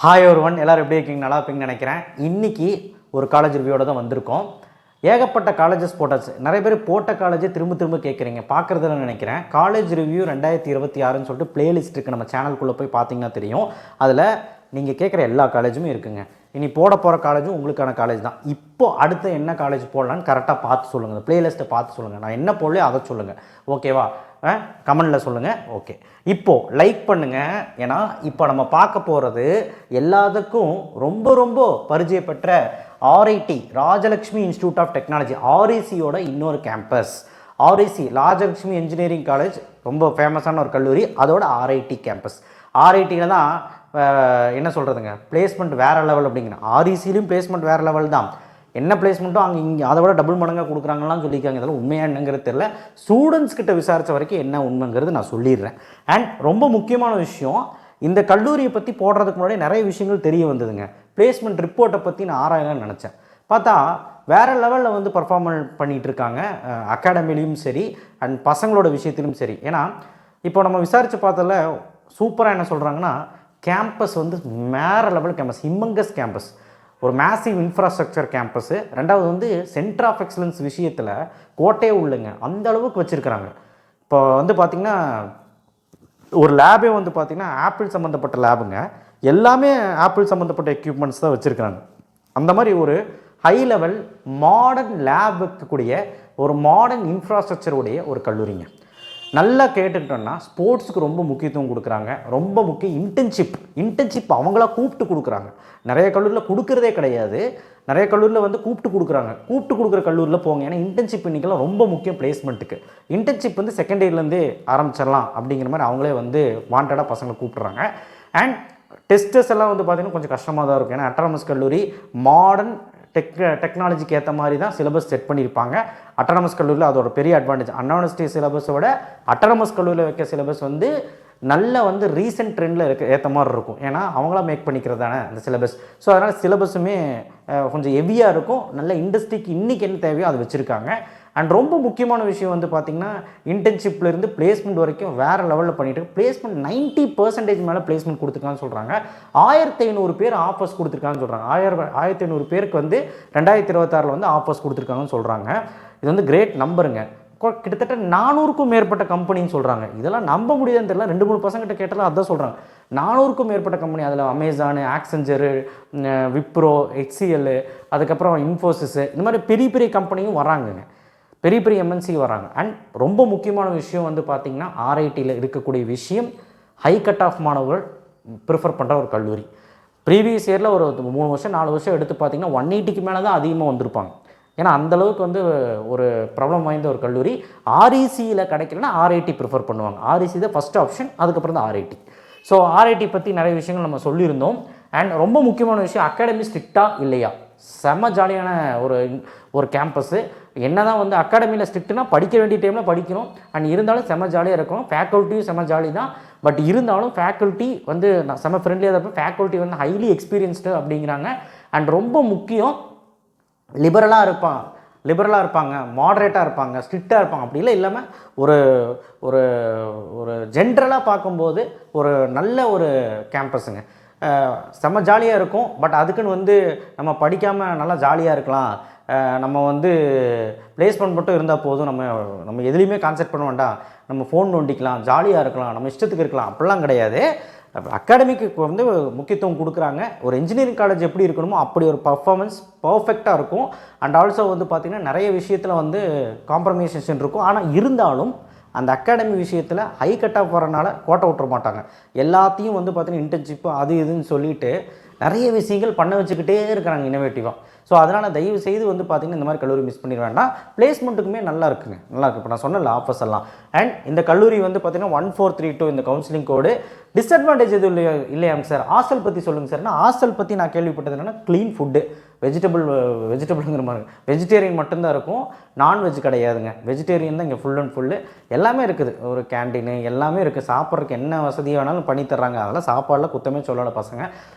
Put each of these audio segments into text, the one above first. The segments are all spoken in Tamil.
ஹாய் ஒருவன் எல்லோரும் எப்படி இருக்கீங்க? நல்லா இருப்பீங்கன்னு நினைக்கிறேன். இன்றைக்கி ஒரு காலேஜ் ரிவ்யூவோட தான் வந்திருக்கோம். ஏகப்பட்ட காலேஜஸ் போட்டாச்சு. நிறைய பேர் போட்ட காலேஜே திரும்ப கேட்குறீங்க, பார்க்குறதுல நினைக்கிறேன். காலேஜ் ரிவ்யூ 2026ன்னு சொல்லிட்டு பிளேலிஸ்ட் இருக்குது, நம்ம சேனலுக்குள்ளே போய் பார்த்தீங்கன்னா தெரியும். அதில் நீங்கள் கேட்குற எல்லா காலேஜுமே இருக்குங்க. இனி போட போகிற காலேஜும் உங்களுக்கான காலேஜ் தான். இப்போது அடுத்து என்ன காலேஜ் போடலான்னு கரெக்டாக பார்த்து சொல்லுங்கள். இந்த பிளேலிஸ்ட்டை பார்த்து சொல்லுங்கள். நான் என்ன போடலையோ அதை சொல்லுங்கள், ஓகேவா? கமெண்டில் சொல்லுங்கள். ஓகே, இப்போது லைக் பண்ணுங்கள். ஏன்னா இப்போ நம்ம பார்க்க போகிறது எல்லாத்துக்கும் ரொம்ப பரிச்சயப்பட்ட RIT, Rajalakshmi institute of technology, ஆர்இசியோட இன்னொரு campus. REC Rajalakshmi engineering college ரொம்ப ஃபேமஸான ஒரு கல்லூரி, அதோட ஆர்ஐடி கேம்பஸ். ஆர்ஐடியில் தான் என்ன சொல்கிறதுங்க, பிளேஸ்மெண்ட் வேறு லெவல் அப்படிங்கிறேன். ஆர்இசிலையும் பிளேஸ்மெண்ட் வேறு லெவல் தான். என்ன பிளேஸ்மெண்ட்டும் அங்கே இங்கே அதை விட டபுள் மடங்காக கொடுக்குறாங்கலாம் சொல்லியிருக்காங்க. இதெல்லாம் உண்மையாக என்னங்கிறது தெரியல. ஸ்டூடெண்ட்ஸ் கிட்ட விசாரித்த வரைக்கும் என்ன உண்மைங்கிறது நான் சொல்லிடுறேன். அண்ட் ரொம்ப முக்கியமான விஷயம், இந்த கல்லூரியை பற்றி போடுறதுக்கு முன்னாடி நிறைய விஷயங்கள் தெரிய வந்ததுங்க. பிளேஸ்மெண்ட் ரிப்போர்ட்டை பற்றி நான் ஆராயலாம்னு நினச்சேன். பார்த்தா வேறு லெவலில் வந்து பர்ஃபார்மன்ஸ் பண்ணிகிட்டு இருக்காங்க, அகாடமிலையும் சரி அண்ட் பசங்களோட விஷயத்திலும் சரி. ஏன்னா இப்போ நம்ம விசாரித்து பார்த்ததில் சூப்பராக என்ன சொல்கிறாங்கன்னா, கேம்பஸ் வந்து வேறு லெவல் கேம்பஸ், ஹிம்மங்கஸ் கேம்பஸ், ஒரு மேசிவ் இன்ஃப்ராஸ்ட்ரக்சர் கேம்பஸ்ஸு. ரெண்டாவது வந்து சென்டர் ஆஃப் எக்ஸலன்ஸ் விஷயத்தில் கோட்டையே உள்ளுங்க, அந்த அளவுக்கு வச்சுருக்கிறாங்க. இப்போ வந்து பார்த்திங்கன்னா ஒரு லேபே வந்து பார்த்திங்கன்னா ஆப்பிள் சம்மந்தப்பட்ட லேபுங்க, எல்லாமே ஆப்பிள் சம்மந்தப்பட்ட எக்யூப்மெண்ட்ஸ் தான் வச்சுருக்கிறாங்க. அந்த மாதிரி ஒரு ஹை லெவல் மாடர்ன் லேப் வைக்கக்கூடிய ஒரு மாடர்ன் இன்ஃப்ராஸ்ட்ரக்சருடைய ஒரு கல்லூரிங்க. நல்லா கேட்டுக்கிட்டோன்னா ஸ்போர்ட்ஸுக்கு ரொம்ப முக்கியத்துவம் கொடுக்குறாங்க. ரொம்ப முக்கியம் இன்டர்ன்ஷிப் அவங்களா கூப்பிட்டு கொடுக்குறாங்க. நிறைய கல்லூரியில் கொடுக்குறதே கிடையாது. நிறைய கல்லூரியில் வந்து கூப்பிட்டு கொடுக்குற கல்லூரியில் போங்க. ஏன்னா இன்டர்ன்ஷிப் இன்றைக்கெல்லாம் ரொம்ப முக்கியம் பிளேஸ்மெண்ட்டுக்கு. இன்டர்ன்ஷிப் வந்து செகண்ட் இயர்லேருந்தே ஆரம்பிச்சிடலாம் அப்படிங்கிற மாதிரி அவங்களே வந்து வாண்டடாக பசங்களை கூப்பிட்றாங்க. அண்ட் டெஸ்டர்ஸ் எல்லாம் வந்து பார்த்திங்கன்னா கொஞ்சம் கஷ்டமாக தான் இருக்கும். ஏன்னா அட்டானமஸ் கல்லூரி மாடர்ன் டெக்னாலஜிக்கு ஏற்ற மாதிரி தான் சிலபஸ் செட் பண்ணியிருப்பாங்க. அட்டானமஸ் கல்லூரியில் அதோட பெரிய அட்வான்டேஜ். அன்யூனிவர்சிட்டி சிலபஸை விட அட்டானமஸ் கல்லூரியில் வைக்க சிலபஸ் வந்து நல்ல வந்து ரீசெண்ட் ட்ரெண்டில் ஏற்ற மாதிரி இருக்கும். ஏன்னா அவங்களாம் மேக் பண்ணிக்கிறது தானே அந்த சிலபஸ். ஸோ அதனால் சிலபஸுமே கொஞ்சம் ஹெவியாக இருக்கும். நல்ல இண்டஸ்ட்ரிக்கு இன்றைக்கி என்ன தேவையோ அது வச்சுருக்காங்க. அண்ட் ரொம்ப முக்கியமான விஷயம் வந்து பார்த்திங்கன்னா, இன்டர்ன்ஷிப்லேருந்து பிளேஸ்மெண்ட் வரைக்கும் வேறு லெவலில் பண்ணிவிட்டு பிளேஸ்மெண்ட் 90% மேலே பிளேஸ்மெண்ட் கொடுத்துருக்கான்னு சொல்கிறாங்க. 1500 பேர் ஆஃபர்ஸ் கொடுத்துருக்காங்கன்னு சொல்கிறாங்க. 1500 பேருக்கு வந்து 2026 வந்து ஆஃபர்ஸ் கொடுத்துருக்காங்கன்னு சொல்கிறாங்க. இது வந்து கிரேட் நம்பருங்க. கிட்டத்தட்ட 400க்கும் மேற்பட்ட கம்பெனின்னு சொல்கிறாங்க. இதெல்லாம் நம்ப முடியாதுன்னு தெரியல. 2-3 பசங்கிட்ட கேட்டாலும் அதான் சொல்கிறாங்க. 400க்கும் மேற்பட்ட கம்பெனி, அதில் அமேசானு, ஆக்செஞ்சரு, விப்ரோ, HCL, அதுக்கப்புறம் இன்ஃபோசிஸு, இந்த மாதிரி பெரிய கம்பெனியும் வராங்கங்க. பெரிய எம்என்சி வராங்க. அண்ட் ரொம்ப முக்கியமான விஷயம் வந்து பார்த்திங்கன்னா, ஆர்ஐடியில் இருக்கக்கூடிய விஷயம், ஹை கட் ஆஃப் மாணவர்கள் ப்ரிஃபர் பண்ணுற ஒரு கல்லூரி. ப்ரீவியஸ் இயரில் ஒரு 3 வருஷம் 4 வருஷம் எடுத்து பார்த்திங்கன்னா 180க்கு மேலே தான் அதிகமாக வந்திருப்பாங்க. ஏன்னா அந்தளவுக்கு வந்து ஒரு ப்ராப்ளம் வாய்ந்த ஒரு கல்லூரி. ஆர்இசியில் கிடைக்கலன்னா ஆர்ஐடி ப்ரிஃபர் பண்ணுவாங்க. ஆர்இசி தான் ஃபஸ்ட் ஆப்ஷன், அதுக்கப்புறம் தான் ஆர்ஐடி. ஸோ ஆர்ஐடி பற்றி நிறைய விஷயங்கள் நம்ம சொல்லியிருந்தோம். அண்ட் ரொம்ப முக்கியமான விஷயம், அகாடமி ஸ்ட்ரிக்டாக இல்லையா, செம்ம ஜாலியான ஒரு கேம்பஸ்ஸு. என்ன தான் வந்து அகாடமியில் ஸ்ட்ரிக்ட்னா படிக்க வேண்டிய டைமில் படிக்கணும். அண்ட் இருந்தாலும் செம்ம ஜாலியாக இருக்கும். ஃபேக்கல்ட்டியும் செம்ம ஜாலி தான். பட் இருந்தாலும் ஃபேக்கல்ட்டி வந்து செம்ம ஃப்ரெண்ட்லியாக தான். ஃபேக்கல்ட்டி வந்து ஹைலி எக்ஸ்பீரியன்ஸ்டு அப்படிங்கிறாங்க. அண்ட் ரொம்ப முக்கியம், லிபரலாக இருப்பாங்க, மாடரேட்டாக இருப்பாங்க, ஸ்ட்ரிக்டாக இருப்பாங்க. அப்படிலாம் இல்லாமல் ஒரு ஒரு ஒரு ஜென்ரலாக பார்க்கும்போது ஒரு நல்ல ஒரு கேம்பஸுங்க. செம்ம ஜாலியாக இருக்கும். பட் அதுக்குன்னு வந்து நம்ம படிக்காமல் நல்லா ஜாலியாக இருக்கலாம், நம்ம வந்து பிளேஸ்மெண்ட் மட்டும் இருந்தால் போதும், நம்ம எதுலேயுமே கான்சென்ட்ரேட் பண்ண வேண்டாம், நம்ம ஃபோன் நோண்டிக்கலாம், ஜாலியாக இருக்கலாம், நம்ம இஷ்டத்துக்கு இருக்கலாம், அப்படிலாம் கிடையாது. அகாடமிக்கு வந்து முக்கியத்துவம் கொடுக்குறாங்க. ஒரு இன்ஜினியரிங் காலேஜ் எப்படி இருக்கணுமோ அப்படி ஒரு பர்ஃபார்மன்ஸ் பர்ஃபெக்டாக இருக்கும். அண்ட் ஆல்சோ வந்து பார்த்திங்கன்னா நிறைய விஷயத்தில் வந்து காம்ப்ரமைசேஷன் இருக்கும். ஆனால் இருந்தாலும் அந்த அகாடமி விஷயத்தில் ஹை கட் ஆஃப் வரனால கோட்டை விட்டுற மாட்டாங்க. எல்லாத்தையும் வந்து பார்த்திங்கன்னா இன்டர்ன்ஷிப்பு அது இதுன்னு சொல்லிட்டு நிறைய விஷயங்கள் பண்ண வச்சுக்கிட்டே இருக்கிறாங்க இன்னோவேட்டிவாக. ஸோ அதனால் தயவு செய்து வந்து பார்த்திங்கன்னா இந்த மாதிரி கல்லூரி மிஸ் பண்ணிட வேண்டாம். பிளேஸ்மெண்ட்டுக்குமே நல்லா இருக்குங்க, நல்லா இருக்குது. இப்போ நான் சொன்ன ஆஃபர்ஸ் எல்லாம். அண்ட் இந்த கல்லூரி வந்து பார்த்திங்கன்னா 1432 இந்த கவுன்சிலிங் கோடு. டிஸ்அட்வான்டேஜ் எதுவும் இல்லையாங்க சார்? ஹாஸ்டல் பற்றி சொல்லுங்கள் சார். ஹாஸ்டல் பற்றி நான் கேள்விப்பட்டது என்னென்னா, க்ளீன் ஃபுட்டு, வெஜிடபிள்ங்கிற மாதிரி வெஜிடேரியன் மட்டும்தான் இருக்கும், நான்வெஜ் கிடையாதுங்க. வெஜிடேரியன் தான் இங்கே ஃபுல் அண்ட் ஃபுல்லு. எல்லாமே இருக்குது, ஒரு கேண்டீனு எல்லாமே இருக்குது. சாப்பிட்றதுக்கு என்ன வசதி வேணாலும் பண்ணி தர்றாங்க. அதெல்லாம் சாப்பாடில் குத்தமே சொல்லலை பசங்க.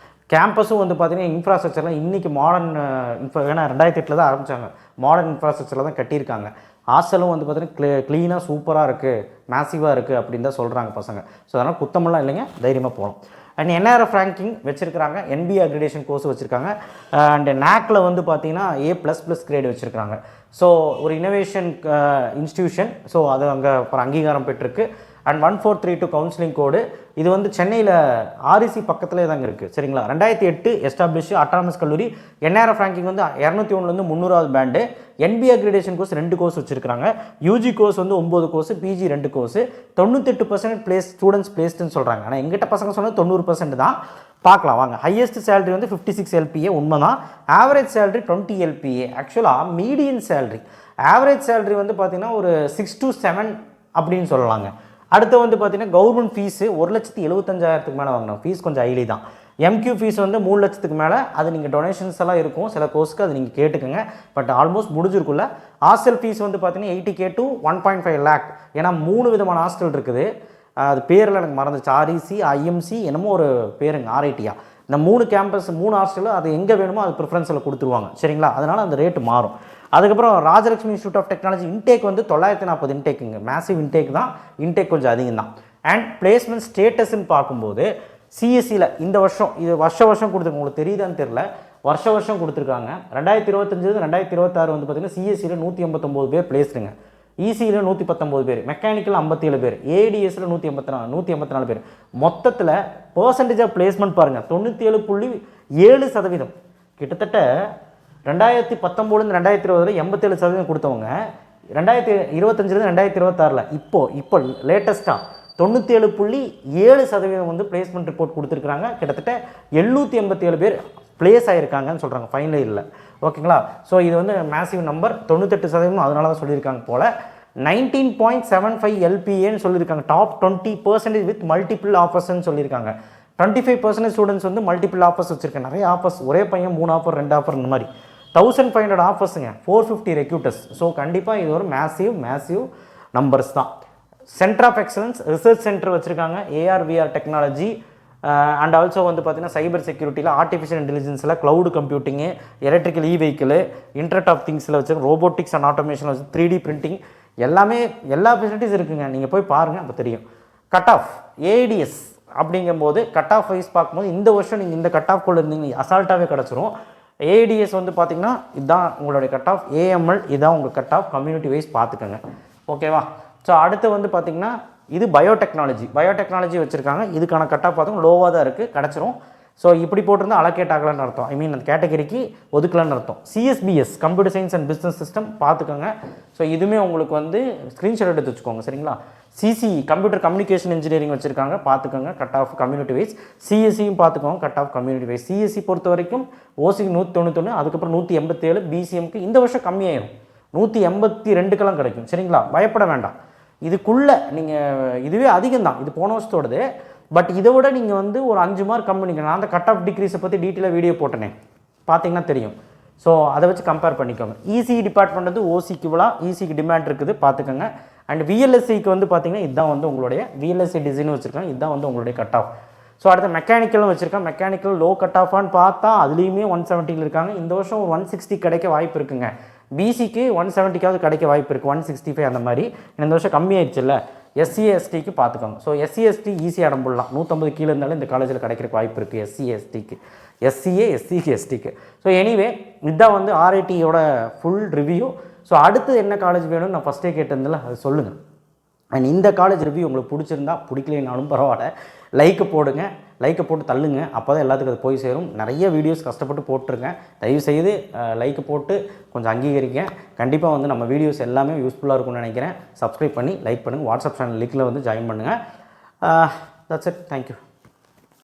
கேம்பஸும் வந்து பார்த்திங்கன்னா இன்ஃப்ராஸ்ட்ரக்சர்லாம் இன்றைக்கி மாடர்ன் ஏன்னா 2008 தான் ஆரம்பித்தாங்க, மாடர்ன் இன்ஃப்ராஸ்ட்ரக்சரில் தான் கட்டியிருக்காங்க. ஹாஸ்டலும் வந்து பார்த்திங்கன்னா க்ளீனாக சூப்பராக இருக்குது, மேசிவாக இருக்குது அப்படின்னு தான் சொல்கிறாங்க பசங்க. ஸோ அதனால் குத்தமெல்லாம் இல்லைங்க, தைரியமாக போகலாம். அண்ட் என்ஆர்எஃப் ரேங்கிங் வச்சுருக்காங்க, என்பிஏ அக்ரிடேஷன் கோர்ஸ் வச்சுருக்காங்க, அண்ட் நாக்கில் வந்து பார்த்தீங்கன்னா A++ கிரேடு வச்சுருக்காங்க. ஸோ ஒரு இனோவேஷன் இன்ஸ்டியூஷன், ஸோ அது அங்கே அங்கீகாரம் பெற்றிருக்கு. And 1432 counselling code. இது வந்து சென்னையில் ஆர்இசி பக்கத்துலேயே தாங்க இருக்குது, சரிங்களா. 2008 எஸ்டாப்ளிஷ் அட்டானமஸ் கல்லூரி. என்ஆர்எஃப் ரேங்கிங் வந்து 201 300வது band. NBA accreditation course 2 course வச்சுருக்காங்க. யூஜி கோர்ஸ் வந்து 9 கோர்ஸ், பிஜி 2 கோர்ஸ். 98% ஸ்டூடெண்ட்ஸ் பிளேஸ்டுன்னு சொல்கிறாங்க. ஆனால் எங்கிட்ட பசங்க சொன்னது 90% தான். பார்க்கலாம் வாங்க. ஹையஸ்ட் சேலரி வந்து 56 LPA, உண்மை தான். Average salary 20 LPA. ஆக்சுவலாக மீடியன் சேலரி, ஆவரேஜ் சேலரி வந்து பார்த்திங்கன்னா ஒரு 6 to 7 அப்படின்னு சொல்லலாங்க. அடுத்து வந்து பார்த்திங்கன்னா கவர்மெண்ட் ஃபீஸு 1,75,000 மேலே வாங்கினோம். ஃபீஸ் கொஞ்சம் ஹைலி தான். எம்கியூ ஃபீஸ் வந்து 3 லட்சத்துக்கு மேலே. அது நீங்கள் டொனேஷன்ஸ் எல்லாம் இருக்கும் சில கோர்ஸ்க்கு, அது நீங்கள் கேட்டுக்கோங்க. பட் ஆல்மோஸ்ட் முடிஞ்சிருக்குள்ள. ஹாஸ்டல் ஃபீஸ் வந்து பார்த்தீங்கன்னா 80K to 1.5 lakh. ஏன்னா 3 விதமான ஹாஸ்டல் இருக்குது. அது பேரில் எனக்கு மறந்துச்சு, ஆர்இசி, ஐஎம்சி, என்னமோ ஒரு பேருங்க, ஆர்ஐடியா. இந்த 3 கேம்பஸ் 3 ஹாஸ்டலு அது எங்கே வேணுமோ அது ப்ரிஃபரன்ஸில் கொடுத்துருவாங்க, சரிங்களா. அதனால் அந்த ரேட்டு மாறும். அதுக்கப்புறம் Rajalakshmi institute of technology intake வந்து 940 இன்டேக்குங்க. மேசிவ் இன்டேக் தான், இன்டேக் கொஞ்சம் அதிகம் தான். அண்ட் பிளேஸ்மெண்ட் ஸ்டேட்டஸ்ன்னு பார்க்கும்போது சிஎஸ்சியில் இந்த வருஷம், இது வருஷம் கொடுத்துருங்க, உங்களுக்கு தெரியுதான்னு தெரில, வருஷம் கொடுத்துருக்காங்க. 2025 2026 வந்து பார்த்திங்கன்னா சிஎஸ்சியில் 189 பேர் பிளேஸ்டுங்க. இசியில் 119 பேர், மெக்கானிக்கல் 57 பேர், ஏடிஎஸில் 184 பேர். மொத்தத்தில் பர்சன்டேஜ் ஆஃப் பிளேஸ்மெண்ட் பாருங்கள் 97.7%. கிட்டத்தட்ட 2019 2020 87% கொடுத்தவங்க 2025 2026 இப்போ லேட்டஸ்ட்டாக 97.7% வந்து பிளேஸ்மெண்ட் ரிப்போர்ட் கொடுத்துருக்குறாங்க. கிட்டத்தட்ட 787 பேர் பிளேஸ் ஆகிருக்காங்கன்னு சொல்கிறாங்க ஃபைனல் இயரில், ஓகேங்களா. ஸோ இது வந்து மேசிவ் நம்பர். 98% அதனால தான் சொல்லியிருக்காங்க போல். 19.75 LPAன்னு சொல்லியிருக்காங்க. டாப் 20% வித் மல்டிபிள் ஆஃபர்ஸ்ன்னு சொல்லியிருக்காங்க. 25% ஸ்டூடெண்ட்ஸ் வந்து மல்டிபிள் ஆஃபர்ஸ் வச்சுருக்காங்க. நிறைய ஆஃபர்ஸ், ஒரே பையன் 3 ஆஃபர் 2 ஆஃபர் இந்த மாதிரி 1500 ஆஃபர்ஸுங்க, 450 ரெக்யூட்டர்ஸ். ஸோ கண்டிப்பாக இது ஒரு மேசிவ் நம்பர்ஸ் தான். Centre of excellence research centre வச்சுருக்காங்க, AR/VR டெக்னாலஜி. அண்ட் ஆல்சோ வந்து பார்த்தீங்கன்னா சைபர் செக்யூரிட்டியில், ஆர்டிஃபிஷியல் இன்டெலிஜென்ஸில், cloud computing, electrical vehicle, internet of திங்ஸில் வச்சு, ரோபோட்டிக்ஸ் அண்ட் ஆட்டோமேஷன் வச்சு, 3D பிரிண்டிங், எல்லாமே எல்லா ஃபெசிலிட்டிஸ் இருக்குங்க. நீங்கள் போய் பாருங்கள், அப்போ தெரியும். கட் ஆஃப் ஏடிஎஸ் அப்படிங்கும்போது கட் ஆஃப் வைஸ் பார்க்கும்போது இந்த வருஷம் நீங்கள் இந்த கட் ஆஃப் குள்ள இருந்தீங்க அசால்ட்டாகவே கிடச்சிரும். ஏடிஎஸ் வந்து பார்த்திங்கன்னா இதுதான் உங்களுடைய கட் ஆஃப். ஏஎம்எல் இதுதான் உங்கள் கட் ஆஃப். கம்யூனிட்டி வைஸ் பார்த்துக்கோங்க, ஓகேவா. ஸோ அடுத்து வந்து பார்த்திங்கன்னா இது பயோடெக்னாலஜி வச்சுருக்காங்க. இதுக்கான கட் ஆஃப் பார்த்தோம் லோவாக தான் இருக்குது, கிடச்சிரும். ஸோ இப்படி போட்டிருந்தால் அலோகேட் ஆகலான்னு அர்த்தம், அந்த கேட்டகரிக்கு ஒதுக்கலான்னு அர்த்தம். CSBS computer science and business system பார்த்துக்கோங்க. ஸோ இதுவுமே உங்களுக்கு வந்து ஸ்க்ரீன்ஷாட் எடுத்து வச்சுக்கோங்க, சரிங்களா. CCE கம்ப்யூட்டர் கம்யூனிகேஷன் இன்ஜினியரிங் வச்சுருக்காங்க, பார்த்துக்கோங்க கட் ஆஃப் கம்யூனிட்டி வைஸ். CSEயும் பார்த்துக்கோங்க cut off community wise. CSE பொறுத்த வரைக்கும் ஓசிக்கு 191, அதுக்கப்புறம் 187, BCMக்கு இந்த வருஷம் கம்மியாயிரும், 182க்கெல்லாம் கிடைக்கும், சரிங்களா. பயப்பட வேண்டாம். இதுக்குள்ளே நீங்கள் இதுவே அதிகம் தான், இது போன வருஷத்தோடது. பட் இதை விட நீங்கள் வந்து ஒரு 5 மார்க் கம்மி பண்ணிக்கணும். நான் அந்த கட் ஆஃப் டிக்ரீஸை பற்றி டீட்டெயிலாக வீடியோ போட்டேனே, பார்த்தீங்கன்னா தெரியும். ஸோ அதை வச்சு கம்பேர் பண்ணிக்கோங்க. இசிஇ டிபார்ட்மெண்ட் வந்து ஓசிக்கு இவ்வளோ இசிக்கு டிமாண்ட் இருக்குது, பார்த்துக்கோங்க. அண்ட் VLSIக்கு வந்து பார்த்தீங்கன்னா இதுதான் வந்து உங்களுடைய VLSI டிசைன் வச்சுருக்காங்க, இதுதான் வந்து உங்களுடைய கட் ஆஃப். ஸோ அடுத்த மெக்கானிக்கலும் வச்சுருக்காங்க. மெக்கானிக்கல் லோ கட் ஆஃபான்னு பார்த்தா அதுலேயுமே 170 இருக்காங்க. இந்த வருஷம் ஒரு 160 கிடைக்க வாய்ப்பு இருக்குங்க. பிசிக்கு 170க்காவது கிடைக்க வாய்ப்பு இருக்குது, 165 அந்த மாதிரி. இந்த வருஷம் கம்மியாயிடுச்சுல்ல. SC/STக்கு பார்த்துக்கோங்க. ஸோ SC/ST ஈஸியாக இடம் போடலாம், 150 கீழே இருந்தாலும் இந்த காலேஜில் கிடைக்கிறக்கு வாய்ப்பு இருக்குது. SC/STக்கு, SCக்கு. ஸோ எனிவே இதுதான் வந்து RITயோட ஃபுல் ரிவ்யூ. ஸோ அடுத்து என்ன காலேஜ் வேணும்னு நான் ஃபஸ்ட்டே கேட்டிருந்தேன்ல, அது சொல்லுங்கள். அண்ட் இந்த காலேஜ் ரிவ்யூ உங்களுக்கு பிடிச்சிருந்தா, பிடிக்கலைனாலும் பரவாயில்ல, லைக்கை போடுங்க, லைக்கை போட்டு தள்ளுங்க, அப்போ தான் எல்லாத்துக்கும் அது போய் சேரும். நிறைய வீடியோஸ் கஷ்டப்பட்டு போட்டுருங்க, தயவுசெய்து லைக்கை போட்டு கொஞ்சம் அங்கீகரிங்க. கண்டிப்பாக வந்து நம்ம வீடியோஸ் எல்லாமே யூஸ்ஃபுல்லாக இருக்கும்னு நினைக்கிறேன். சப்ஸ்கிரைப் பண்ணி லைக் பண்ணுங்கள். வாட்ஸ்அப் சேனல் லிங்கில் வந்து ஜாயின் பண்ணுங்கள். That's it. தேங்க்யூ.